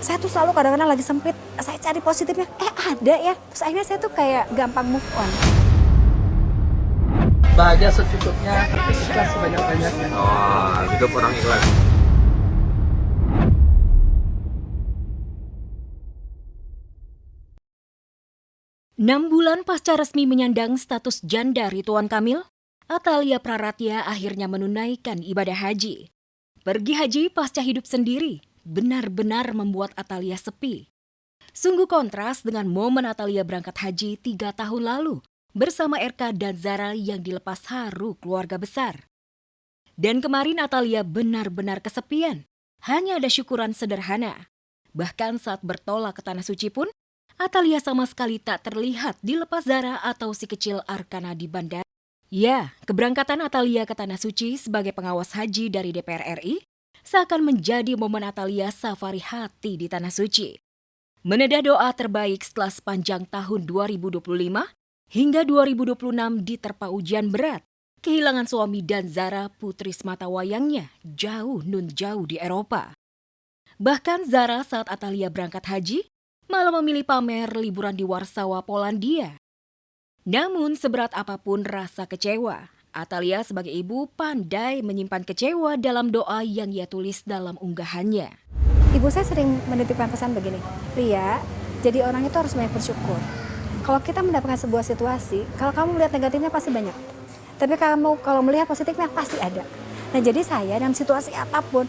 Saya tuh selalu kadang-kadang lagi sempit, saya cari positifnya, ada ya. Terus akhirnya saya tuh kayak gampang move on. Bahagia secukupnya, tapi ikhlas sebanyak-banyaknya. Oh, hidup orang ikhlas. Bulan pasca resmi menyandang status janda Ridwan Kamil, Atalia Praratya akhirnya menunaikan ibadah haji. Pergi haji pasca hidup sendiri benar-benar membuat Atalia sepi. Sungguh kontras dengan momen Atalia berangkat haji 3 tahun lalu bersama RK dan Zara yang dilepas haru keluarga besar. Dan kemarin Atalia benar-benar kesepian, hanya ada syukuran sederhana. Bahkan saat bertolak ke Tanah Suci pun, Atalia sama sekali tak terlihat dilepas Zara atau si kecil Arkana di bandara. Ya, keberangkatan Atalia ke Tanah Suci sebagai pengawas haji dari DPR RI seakan menjadi momen Atalia safari hati di Tanah Suci. Menedah doa terbaik setelah sepanjang tahun 2025 hingga 2026 diterpa ujian berat, kehilangan suami dan Zara putri semata wayangnya jauh di Eropa. Bahkan Zara saat Atalia berangkat haji malah memilih pamer liburan di Warsawa, Polandia. Namun seberat apapun rasa kecewa, Atalia sebagai ibu pandai menyimpan kecewa dalam doa yang ia tulis dalam unggahannya. Ibu saya sering menitipkan pesan begini, Ria, jadi orang itu harus banyak bersyukur. Kalau kita mendapatkan sebuah situasi, kalau kamu melihat negatifnya pasti banyak. Tapi kamu kalau melihat positifnya pasti ada. Nah jadi saya dalam situasi apapun,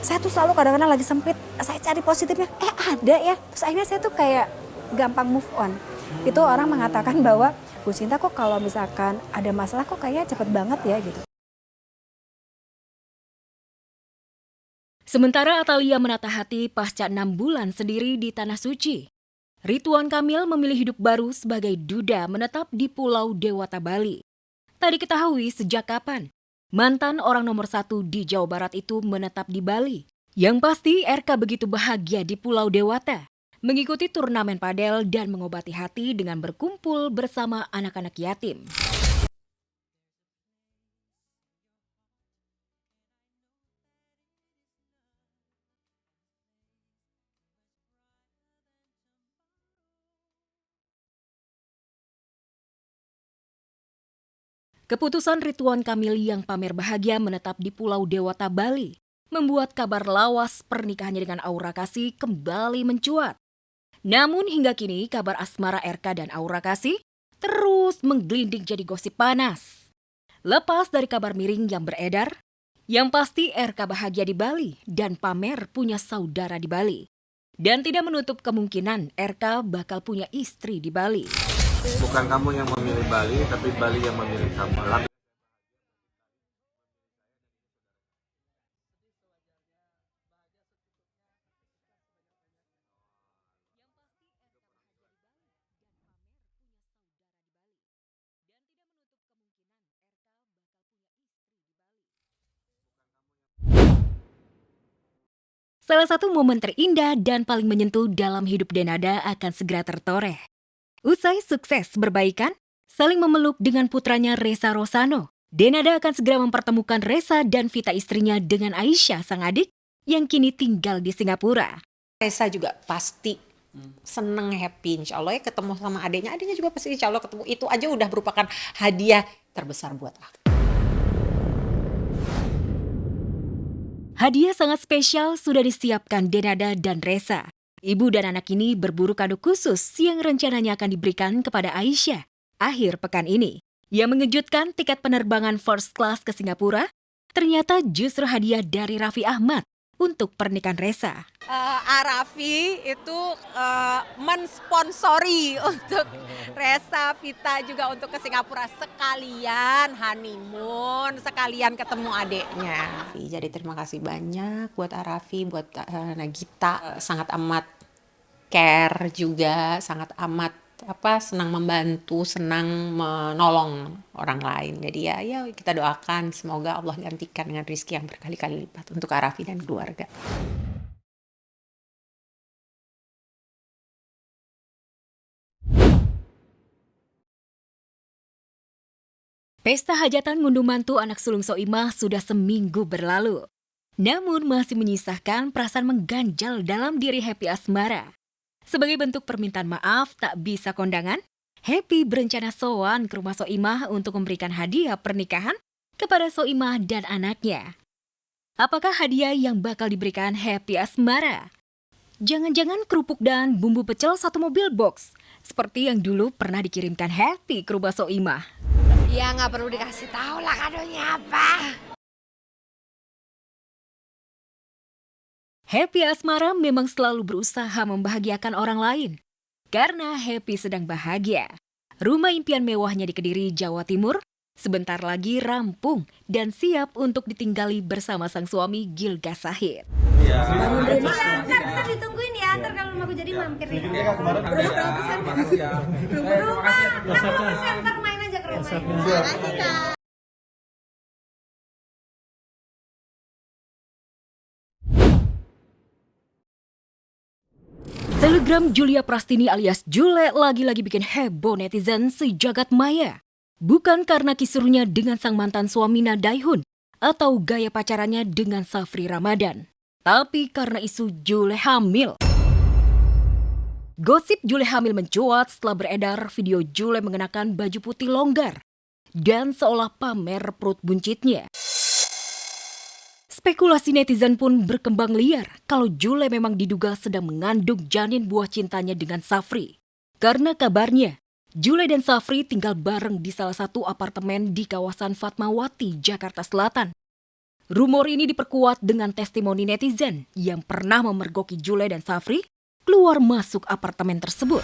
saya tuh selalu kadang-kadang lagi sempit, saya cari positifnya, ada ya. Terus akhirnya saya tuh kayak gampang move on. Itu orang mengatakan bahwa, Bu Cinta kok kalau misalkan ada masalah kok kayaknya cepet banget ya gitu. Sementara Atalia menata hati pasca 6 bulan sendiri di Tanah Suci. Ridwan Kamil memilih hidup baru sebagai duda menetap di Pulau Dewata, Bali. Tak diketahui sejak kapan mantan orang nomor 1 di Jawa Barat itu menetap di Bali. Yang pasti RK begitu bahagia di Pulau Dewata, mengikuti turnamen padel dan mengobati hati dengan berkumpul bersama anak-anak yatim. Keputusan Ridwan Kamil yang pamer bahagia menetap di Pulau Dewata, Bali membuat kabar lawas pernikahannya dengan Aura Kasih kembali mencuat. Namun hingga kini kabar asmara RK dan Aura Kasih terus menggelinding jadi gosip panas. Lepas dari kabar miring yang beredar, yang pasti RK bahagia di Bali dan pamer punya saudara di Bali. Dan tidak menutup kemungkinan RK bakal punya istri di Bali. Bukan kamu yang memilih Bali, tapi Bali yang memilih kamu. Salah satu momen terindah dan paling menyentuh dalam hidup Denada akan segera tertoreh. Usai sukses berbaikan, saling memeluk dengan putranya Reza Rosano, Denada akan segera mempertemukan Reza dan Vita istrinya dengan Aisyah sang adik yang kini tinggal di Singapura. Reza juga pasti seneng, happy insya Allah ya ketemu sama adiknya juga pasti insya Allah ketemu. Itu aja udah merupakan hadiah terbesar buat aku. Hadiah sangat spesial sudah disiapkan Denada dan Reza. Ibu dan anak ini berburu kado khusus yang rencananya akan diberikan kepada Aisyah akhir pekan ini. Yang mengejutkan, tiket penerbangan first class ke Singapura ternyata justru hadiah dari Raffi Ahmad untuk pernikahan Reza. Raffi itu mensponsori untuk Reza, Vita juga untuk ke Singapura sekalian honeymoon, sekalian ketemu adiknya. Jadi terima kasih banyak buat Raffi, buat Nagita, sangat amat care juga, sangat amat senang membantu, senang menolong orang lain. Jadi ya kita doakan semoga Allah gantikan dengan rezeki yang berkali-kali lipat untuk Raffi dan keluarga. Pesta hajatan ngunduh mantu anak sulung Soimah sudah seminggu berlalu. namun masih menyisakan perasaan mengganjal dalam diri Happy Asmara. Sebagai bentuk permintaan maaf tak bisa kondangan, Happy berencana sowan ke rumah Soimah untuk memberikan hadiah pernikahan kepada Soimah dan anaknya. Apakah hadiah yang bakal diberikan Happy Asmara? Jangan-jangan kerupuk dan bumbu pecel satu mobil box, seperti yang dulu pernah dikirimkan Happy ke rumah Soimah. Ya nggak perlu dikasih tahu lah kadonya apa. Happy Asmara memang selalu berusaha membahagiakan orang lain. Karena Happy sedang bahagia, rumah impian mewahnya di Kediri, Jawa Timur, sebentar lagi rampung dan siap untuk ditinggali bersama sang suami Gilga Sahid. Ntar ditungguin ya, ntar kalau rumahku jadi mampir nih. Rumah berapa persen? Rumah 60%, ntar main aja ke rumah. Makasih Kak. Telegram Julia Prastini alias Jule lagi-lagi bikin heboh netizen sejagat maya. Bukan karena kisruhnya dengan sang mantan suami Na Daihun atau gaya pacarannya dengan Safri Ramadan, tapi karena isu Jule hamil. Gosip Jule hamil mencuat setelah beredar video Jule mengenakan baju putih longgar dan seolah pamer perut buncitnya. Spekulasi netizen pun berkembang liar kalau Jule memang diduga sedang mengandung janin buah cintanya dengan Safri. Karena kabarnya, Jule dan Safri tinggal bareng di salah satu apartemen di kawasan Fatmawati, Jakarta Selatan. Rumor ini diperkuat dengan testimoni netizen yang pernah memergoki Jule dan Safri keluar masuk apartemen tersebut.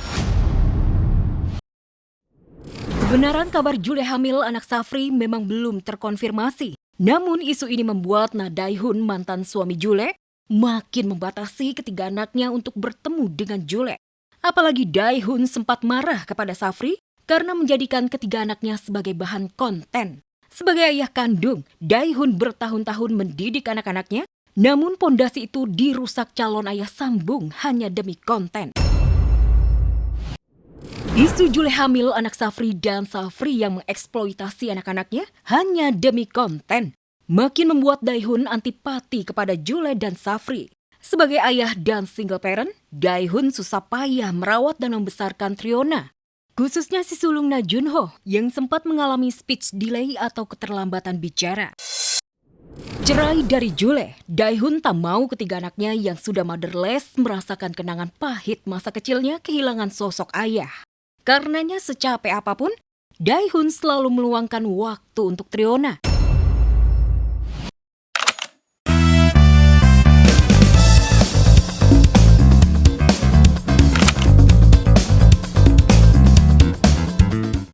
Kebenaran kabar Jule hamil anak Safri memang belum terkonfirmasi. Namun isu ini membuat Na Daihun, mantan suami Jule, makin membatasi ketiga anaknya untuk bertemu dengan Jule. Apalagi Daihun sempat marah kepada Safri karena menjadikan ketiga anaknya sebagai bahan konten. Sebagai ayah kandung, Daihun bertahun-tahun mendidik anak-anaknya, namun pondasi itu dirusak calon ayah sambung hanya demi konten. Isu Jule hamil anak Safri dan Safri yang mengeksploitasi anak-anaknya hanya demi konten makin membuat Daihun antipati kepada Jule dan Safri. Sebagai ayah dan single parent, Daihun susah payah merawat dan membesarkan Triona. Khususnya si sulung Na Junho yang sempat mengalami speech delay atau keterlambatan bicara. Cerai dari Jule, Daihun tak mau ketiga anaknya yang sudah motherless merasakan kenangan pahit masa kecilnya kehilangan sosok ayah. Karenanya secapek apapun, Daihun selalu meluangkan waktu untuk Triona.